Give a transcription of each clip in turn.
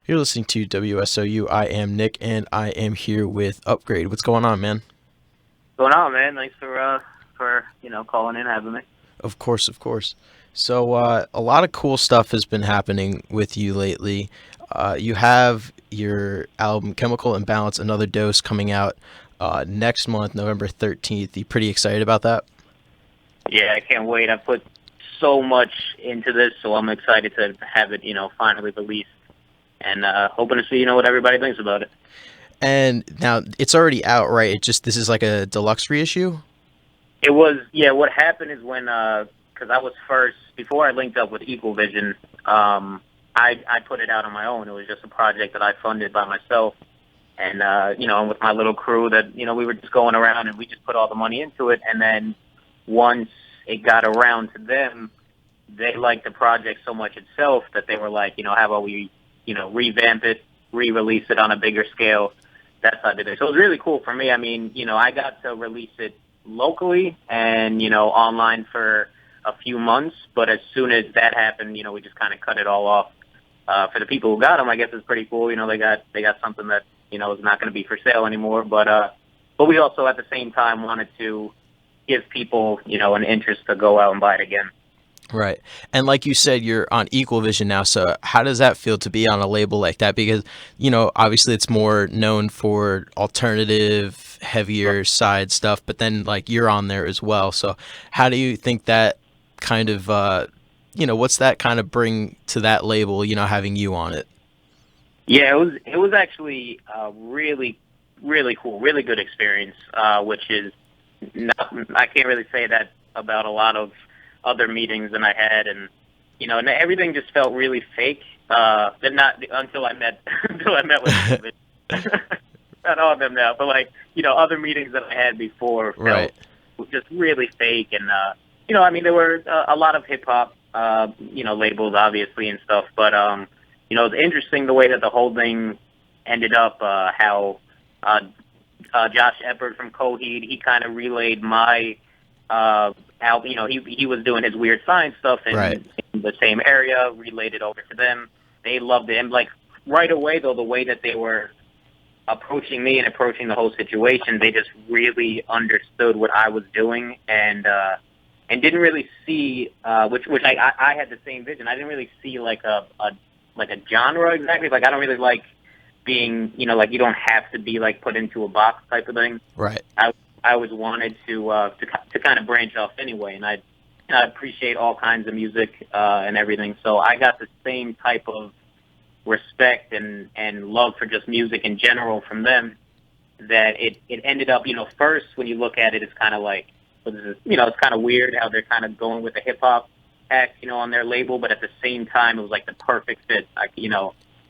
You're listening to WSOU. I am Nick, and I am here with Upgrade. What's going on, man? Going on, man? Thanks for calling in, having me. Of course, of course. So, a lot of cool stuff has been happening with you lately. You have your album Chemical Imbalance, Another Dose, coming out next month, November 13th. You pretty excited about that? Yeah, I can't wait. I put so much into this, so I'm excited to have it, finally released, and hoping to see, what everybody thinks about it. And now it's already out, right? This is like a deluxe reissue? It was, yeah. What happened is when, because I was first before I linked up with Equal Vision, I put it out on my own. It was just a project that I funded by myself, and with my little crew that we were just going around and we just put all the money into it, and then once it got around to them, they liked the project so much itself that they were like, how about we, revamp it, re-release it on a bigger scale. That's how I did it. So it was really cool for me. I mean, I got to release it locally and, online for a few months. But as soon as that happened, we just kind of cut it all off. For the people who got them, I guess it's pretty cool. They got something that, is not going to be for sale anymore. But we also at the same time wanted to give people, an interest to go out and buy it again. Right. And like you said, you're on Equal Vision now. So how does that feel to be on a label like that? Because, obviously it's more known for alternative, heavier side stuff, but then like you're on there as well. So how do you think that kind of, what's that kind of bring to that label, having you on it? Yeah, it was actually really really cool, really good experience. Which is not, I can't really say that about a lot of other meetings that I had, and everything just felt really fake. But not until I met until I met with people. Not all of them now, but like other meetings that I had before felt Right. just really fake, and I mean there were a lot of hip hop labels obviously and stuff, but it's interesting the way that the whole thing ended up. How Josh Eppert from Coheed, he kind of relayed my album. He was doing his weird science stuff Right. in the same area, relayed it over to them. They loved it, and like right away though, the way that they were approaching me and approaching the whole situation, they just really understood what I was doing, and didn't really see which I had the same vision. I didn't really see like a genre exactly. Like I don't really like being like you don't have to be like put into a box type of thing. Right. I always wanted to kind of branch off anyway, and I appreciate all kinds of music and everything. So I got the same type of respect and love for just music in general from them, that it ended up, first when you look at it, it's kind of like, it's kind of weird how they're kind of going with the hip hop act, on their label, but at the same time, it was like the perfect fit, like,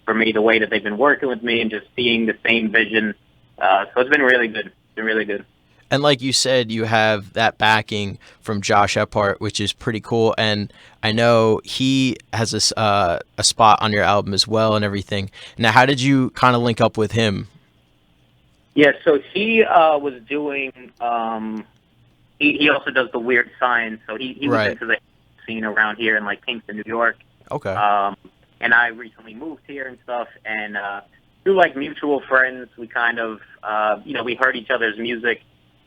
for me, the way that they've been working with me and just seeing the same vision. So it's been really good. It's been really good. And like you said, you have that backing from Josh Epart, which is pretty cool. And I know he has a spot on your album as well and everything. Now, how did you kind of link up with him? Yeah, so he was doing, he also does the weird science, so he was Right. into the scene around here in like Kingston, New York. Okay. Um, and I recently moved here and stuff, and through like mutual friends, we kind of, we heard each other's music,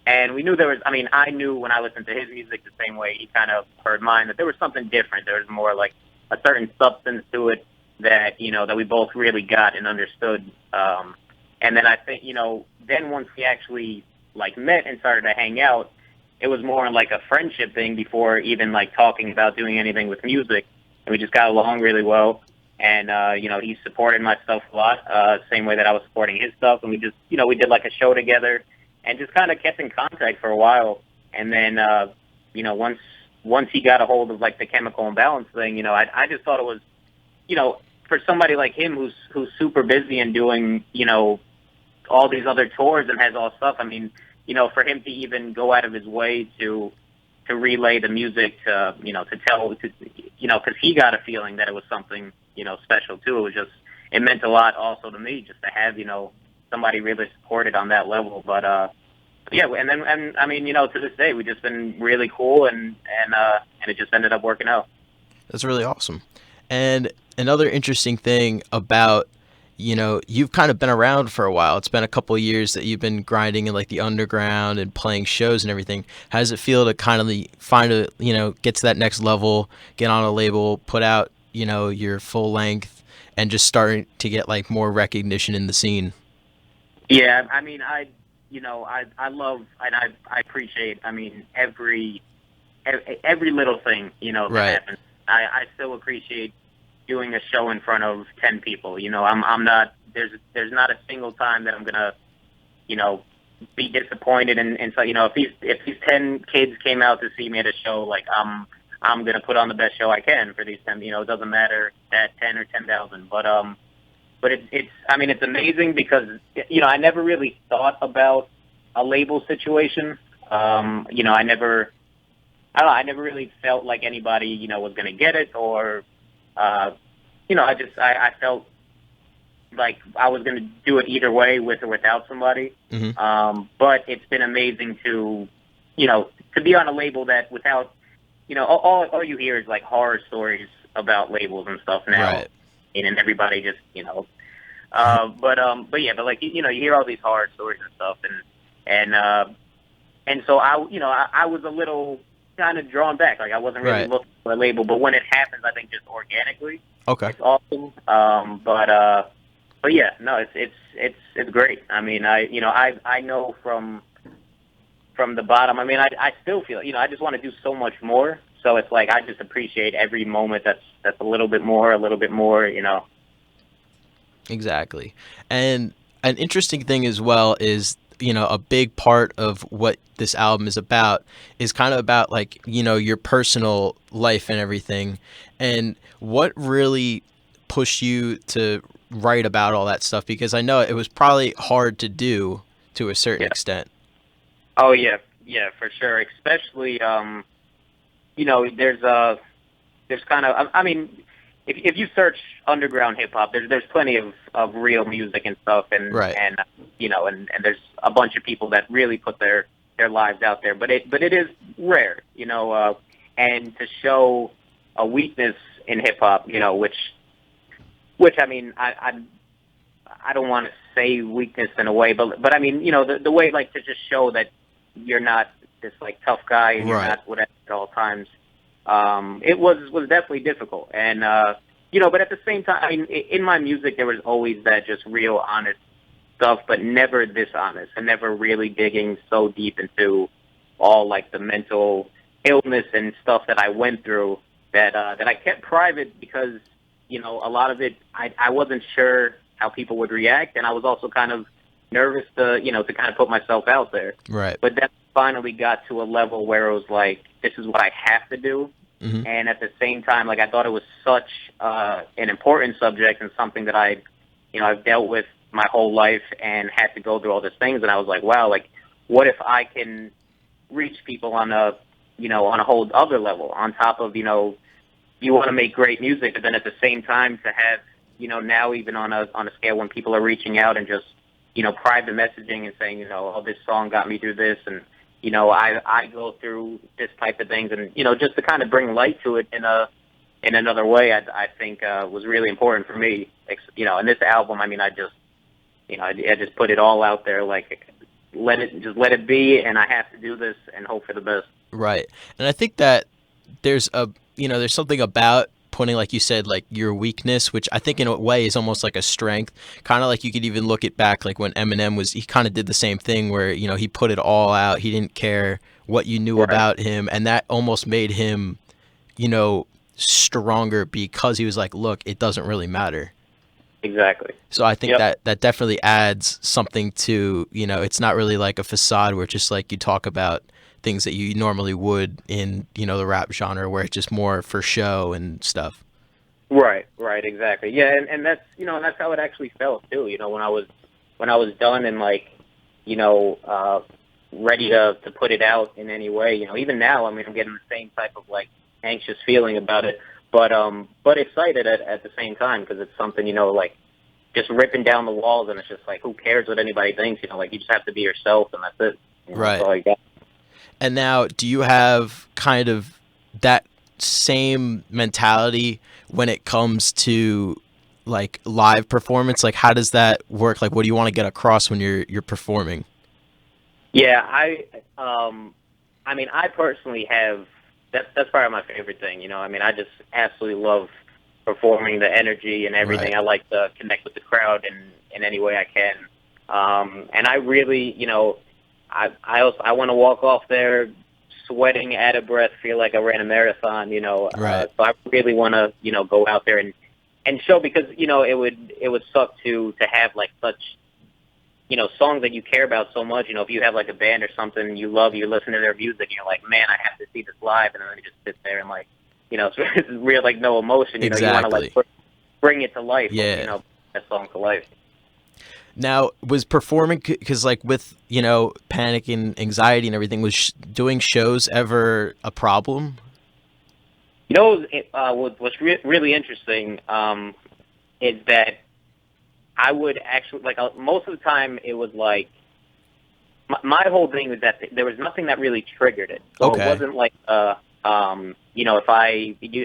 and we knew there was. I mean, I knew when I listened to his music the same way he kind of heard mine, that there was something different. There was more like a certain substance to it that that we both really got and understood. And then I think then once we actually like met and started to hang out, it was more like a friendship thing before even like talking about doing anything with music, and we just got along really well. And he supported my stuff a lot, same way that I was supporting his stuff. And we just, we did like a show together, and just kind of kept in contact for a while. And then, once he got a hold of like the chemical imbalance thing, I just thought it was, for somebody like him who's super busy and doing, all these other tours and has all stuff. I mean, for him to even go out of his way to relay the music, to tell, because he got a feeling that it was something, special too. It was just, it meant a lot also to me just to have, somebody really supported on that level. But yeah, and I mean, to this day, we've just been really cool, and it just ended up working out. That's really awesome. And another interesting thing about you've kind of been around for a while. It's been a couple of years that you've been grinding in like the underground and playing shows and everything. How does it feel to kind of find get to that next level, get on a label, put out, your full length, and just starting to get like more recognition in the scene? Yeah, I mean, I love and I appreciate. I mean, every little thing that Right. happens. I still appreciate doing a show in front of 10 people. I'm not there's not a single time that I'm gonna you know be disappointed. And so if these 10 kids came out to see me at a show, like I'm gonna put on the best show I can for these 10. It doesn't matter at 10 or 10,000, but it's I mean it's amazing because I never really thought about a label situation. I never really felt like anybody was going to get it, or I felt like I was going to do it either way, with or without somebody. Hmm. But it's been amazing to be on a label that without all you hear is like horror stories about labels and stuff now, Right. and everybody just but like you hear all these horror stories and stuff, and so I was a little kind of drawn back. Like I wasn't really Right. looking for a label, but when it happens, I think just organically, Okay. it's awesome. But yeah, no, it's great. I mean, I know from the bottom. I mean, I still feel I just want to do so much more. So it's like I just appreciate every moment that's a little bit more, a little bit more. Exactly. And an interesting thing as well is, a big part of what this album is about is kind of about like, your personal life and everything. And what really pushed you to write about all that stuff? Because I know it was probably hard to do to a certain Yeah. extent. Oh yeah, for sure. Especially there's kind of I mean if you search underground hip hop, there's plenty of real music and stuff, Right. and there's a bunch of people that really put their lives out there, but it is rare, and to show a weakness in hip hop, which I mean I don't want to say weakness in a way, but I mean the way, like, to just show that you're not this like tough guy and you're Right. not whatever at all times. It was definitely difficult, and but at the same time, I mean, in my music there was always that just real honest stuff, but never this honest, and never really digging so deep into all like the mental illness and stuff that I went through, that I kept private because a lot of it I wasn't sure how people would react, and I was also kind of nervous to kind of put myself out there. Right. But then finally got to a level where it was like, this is what I have to do. Hmm. And at the same time, like, I thought it was such an important subject, and something that I've dealt with my whole life and had to go through all these things. And I was like, wow, like, what if I can reach people on a whole other level, on top of, you want to make great music, but then at the same time to have, now even on a scale when people are reaching out and just, private messaging and saying, oh, this song got me through this, and I go through this type of things, and just to kind of bring light to it in another way, I think was really important for me. And this album, I mean, I just put it all out there, like, let it be, and I have to do this and hope for the best. Right. And I think that there's something about putting, like you said, like your weakness, which I think in a way is almost like a strength. Kind of like you could even look it back, like when he kind of did the same thing where, he put it all out. He didn't care what you knew Right. about him. And that almost made him, stronger because he was like, look, it doesn't really matter. Exactly. So I think Yep. that definitely adds something to, it's not really like a facade where it's just like you talk about things that you normally would in, the rap genre, where it's just more for show and stuff. Right, exactly. Yeah, and that's and that's how it actually felt too. When I was done and, like, ready to put it out in any way. Even now, I mean, I'm getting the same type of, like, anxious feeling about it, but excited at the same time, because it's something, like, just ripping down the walls, and it's just like, who cares what anybody thinks? Like, you just have to be yourself, and that's it. Right. That's all you got. And now, do you have kind of that same mentality when it comes to like live performance? Like, how does that work? Like, what do you want to get across when you're performing? Yeah, I mean, I personally have that's probably my favorite thing. I mean, I just absolutely love performing, the energy and Right. everything. I like to connect with the crowd in any way I can. And I really, I want to walk off there sweating, out of breath, feel like I ran a marathon. Right. So I really want to, go out there and show, because it would suck to have like such, songs that you care about so much. If you have like a band or something you love, you listen to their music, and you're like, man, I have to see this live, and then you just sit there and like, it's real, like no emotion. You want to like Exactly. bring it to life, Yeah. that song to life. Now, was performing, because like with panic and anxiety and everything, was doing shows ever a problem? What's really interesting is that I would actually like most of the time it was like my whole thing was that there was nothing that really triggered it. So it Okay. wasn't like if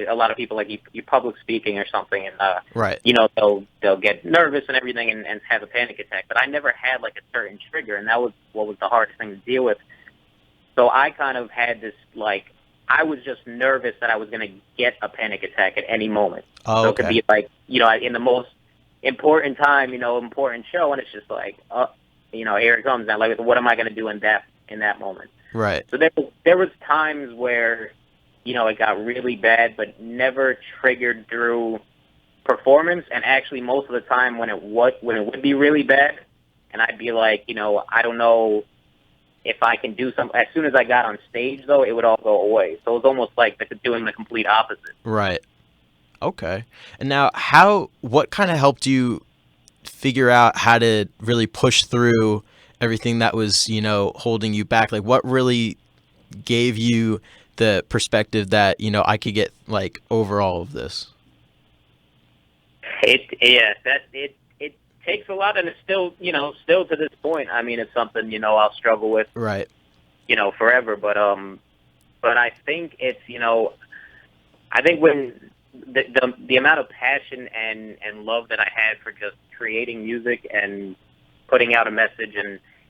a lot of people like you public speaking or something, and Right. they'll get nervous and everything, and have a panic attack. But I never had like a certain trigger, and that was what was the hardest thing to deal with. So I kind of had this like I was just nervous that I was going to get a panic attack at any moment. Oh, So it could okay. be like in the most important time, important show, and it's just like here it comes now. Like, what am I going to do in that moment? Right. So there was times where it got really bad, but never triggered through performance. And actually, most of the time when it would be really bad, and I'd be like, I don't know if I can do something. As soon as I got on stage, though, it would all go away. So it was almost like doing the complete opposite. Right. Okay. And now, what kind of helped you figure out how to really push through everything that was, holding you back? Like, what really gave you the perspective that, I could get like over all of this? It takes a lot, and it's still to this point. I mean, it's something I'll struggle with Right. forever. But I think it's I think when the amount of passion and love that I had for just creating music and putting out a message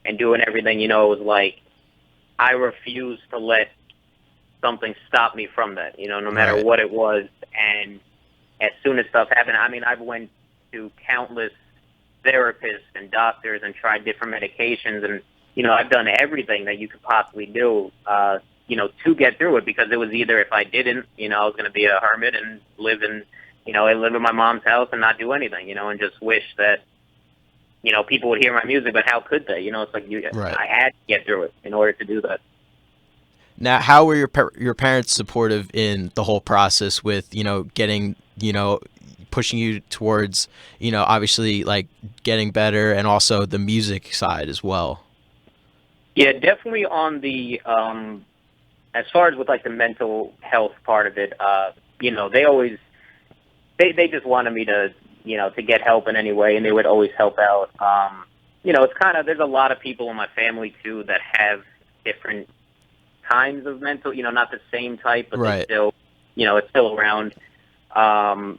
and doing everything, it was like I refused to let something stop me from that, no matter Right. what it was. And as soon as stuff happened, I mean, I've went to countless therapists and doctors and tried different medications, and I've done everything that you could possibly do, to get through it, because it was either if I didn't, I was going to be a hermit and live in my mom's house and not do anything, and just wish that people would hear my music, but how could they? It's like Right. I had to get through it in order to do that. Now, how were your parents supportive in the whole process with, getting, pushing you towards, obviously like getting better, and also the music side as well? Yeah, definitely on the as far as with like the mental health part of it, they always they just wanted me to to get help in any way, and they would always help out. It's kind of, there's a lot of people in my family too that have different kinds of mental, not the same type, but they Right. still, it's still around. Um,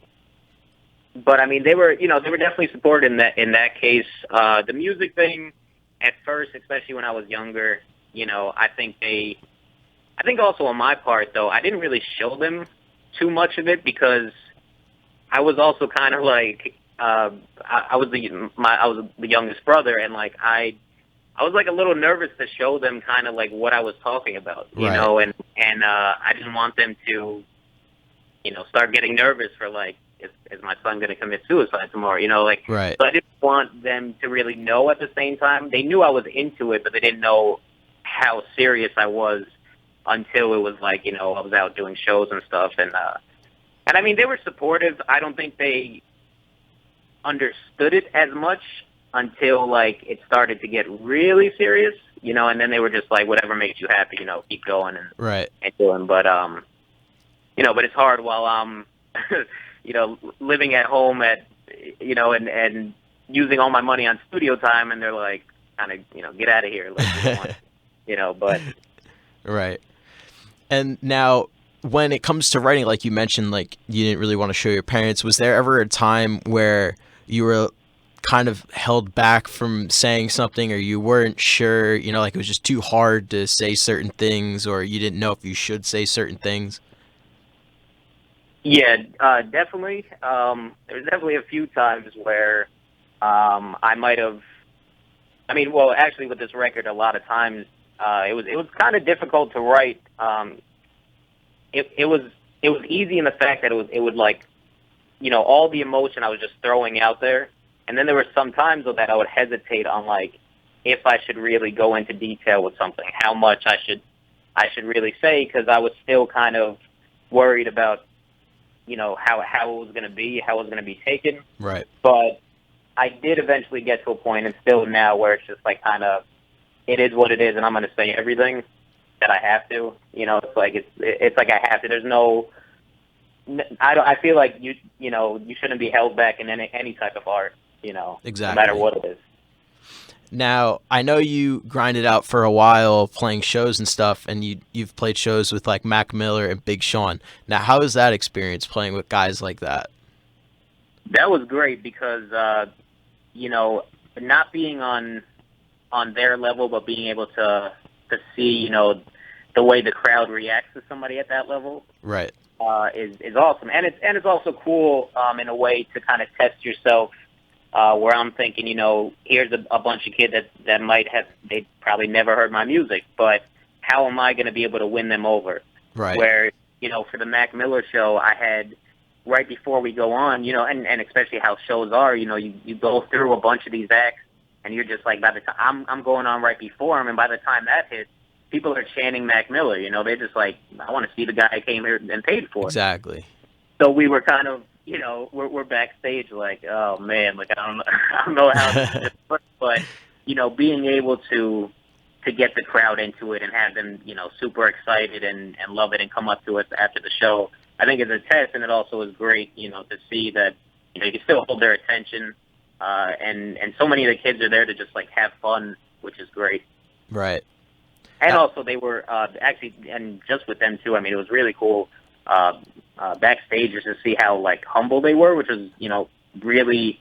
but I mean, they were definitely supported in that case. The music thing at first, especially when I was younger, I think also on my part though, I didn't really show them too much of it, because I was also kind of like, I was the youngest brother, and like I was like a little nervous to show them kind of like what I was talking about, Right. and I didn't want them to, start getting nervous for like, is my son going to commit suicide tomorrow, like, Right. so I didn't want them to really know at the same time. They knew I was into it, but they didn't know how serious I was until it was like, I was out doing shows and stuff, and I mean, they were supportive. I don't think they understood it as much until like it started to get really serious, and then they were just like, whatever makes you happy, keep going Right. and doing. But it's hard while I'm, living at home and using all my money on studio time, and they're like, kind of, get out of here, like we don't want, but Right. And now, when it comes to writing, like you mentioned, like you didn't really want to show your parents, was there ever a time where you were kind of held back from saying something, or you weren't sure, like it was just too hard to say certain things, or you didn't know if you should say certain things? Yeah, definitely. There's definitely a few times where I might have. I mean, well, actually, with this record, a lot of times it was kind of difficult to write. It was easy in the fact that it would like all the emotion I was just throwing out there, and then there were some times though that I would hesitate on like if I should really go into detail with something, how much I should really say because I was still kind of worried about how it was going to be, how it was going to be taken. Right. But I did eventually get to a point, and still now, where it's just like kind of it is what it is, and I'm going to say everything that I have to. It's like I have to. There's no. I feel like you shouldn't be held back in any type of art. No matter Exactly. what it is. Now, I know you grinded out for a while playing shows and stuff, and you've played shows with like Mac Miller and Big Sean. Now, how is that experience playing with guys like that? That was great because you know not being on their level, but being able to see the way the crowd reacts to somebody at that level Right. is awesome, and it's also cool in a way to kind of test yourself. Where I'm thinking, here's a bunch of kids that might have they probably never heard my music, but how am I going to be able to win them over? Right. Where for the Mac Miller show, I had right before we go on, and especially how shows are, you go through a bunch of these acts, and you're just like by the time I'm going on right before him, and by the time that hits, people are chanting Mac Miller. They're just like, I want to see the guy I came here and paid for. Exactly. So we were kind of, we're backstage like, oh man, like I don't know, I don't know how this is gonna work, but being able to get the crowd into it and have them, super excited and love it and come up to us after the show, I think is a test, and it also is great, to see that you can still hold their attention, and so many of the kids are there to just like have fun, which is great. Right. And also, they were actually, and just with them too. I mean, it was really cool backstage just to see how like humble they were, which was really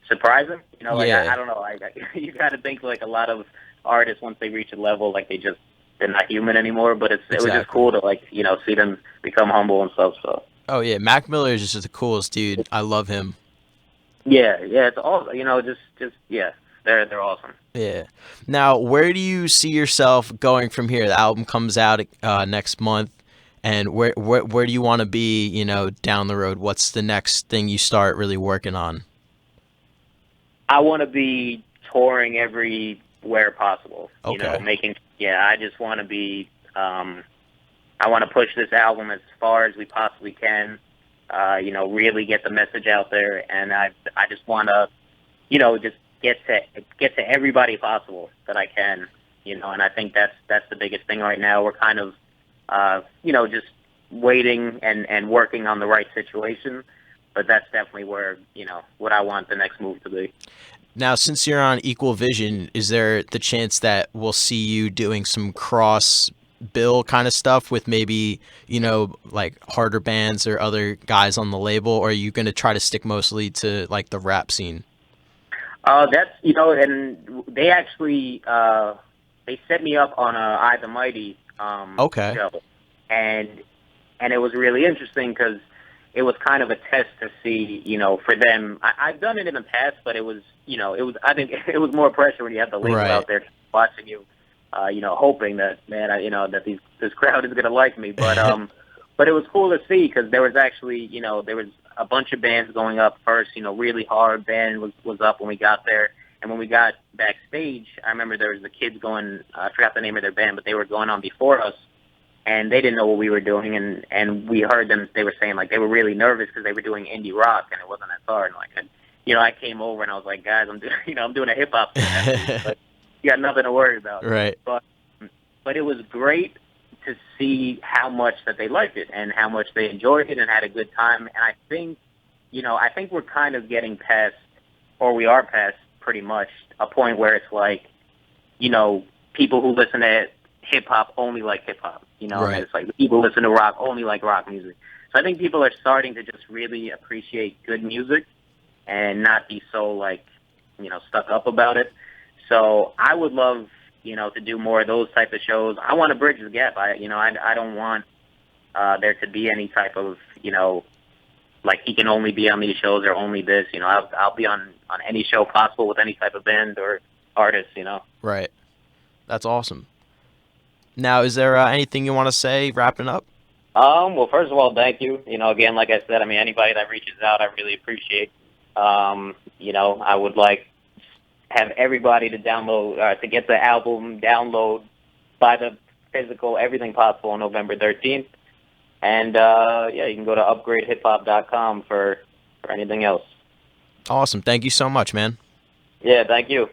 surprising. Like Yeah. I don't know, you got to think like a lot of artists once they reach a level like they're not human anymore. But it was just Exactly. cool to like see them become humble and stuff. So Oh yeah, Mac Miller is just the coolest dude. I love him. yeah, it's all just yeah, they're awesome. Yeah. Now, where do you see yourself going from here? The album comes out next month, and where do you want to be? Down the road. What's the next thing you start really working on? I want to be touring everywhere possible. Okay. Making I just want to be. I want to push this album as far as we possibly can. Really get the message out there, and I just want to, just get to everybody possible that I can. And I think that's the biggest thing right now. We're kind of, just waiting and working on the right situation. But that's definitely where what I want the next move to be. Now, since you're on Equal Vision, is there the chance that we'll see you doing some cross bill kind of stuff with maybe, like harder bands or other guys on the label, or are you going to try to stick mostly to like the rap scene? That's and they actually they set me up on a I the Mighty Okay. show, and it was really interesting because it was kind of a test to see, for them. I've done it in the past, but it was, I think it was more pressure when you have the label Right. out there watching you, hoping that, man, that this crowd is gonna like me. But it was cool to see because there was actually, there was a bunch of bands going up first. Really hard band was up when we got there, and when we got backstage, I remember there was the kids going. I forgot the name of their band, but they were going on before us, and they didn't know what we were doing, and we heard them. They were saying like they were really nervous because they were doing indie rock, and it wasn't as hard. And like, I came over and I was like, guys, I'm doing, I'm doing a hip hop thing, but you got nothing to worry about. Right. But it was great to see how much that they liked it and how much they enjoyed it and had a good time. And I think we're kind of getting past, or we are past pretty much a point where it's like, people who listen to hip hop only like hip hop, and then Right. it's like people listen to rock only like rock music. So I think people are starting to just really appreciate good music and not be so like, stuck up about it. So I would love, to do more of those type of shows. I want to bridge the gap. I don't want there to be any type of, like he can only be on these shows or only this. I'll be on any show possible with any type of band or artist. Right. That's awesome. Now, is there anything you want to say wrapping up? Well, first of all, thank you. Again, like I said, I mean, anybody that reaches out, I really appreciate. I would like have everybody to download, to get the album, download, buy the physical, everything possible on November 13th. And, yeah, you can go to upgradehiphop.com for anything else. Awesome. Thank you so much, man. Yeah, thank you.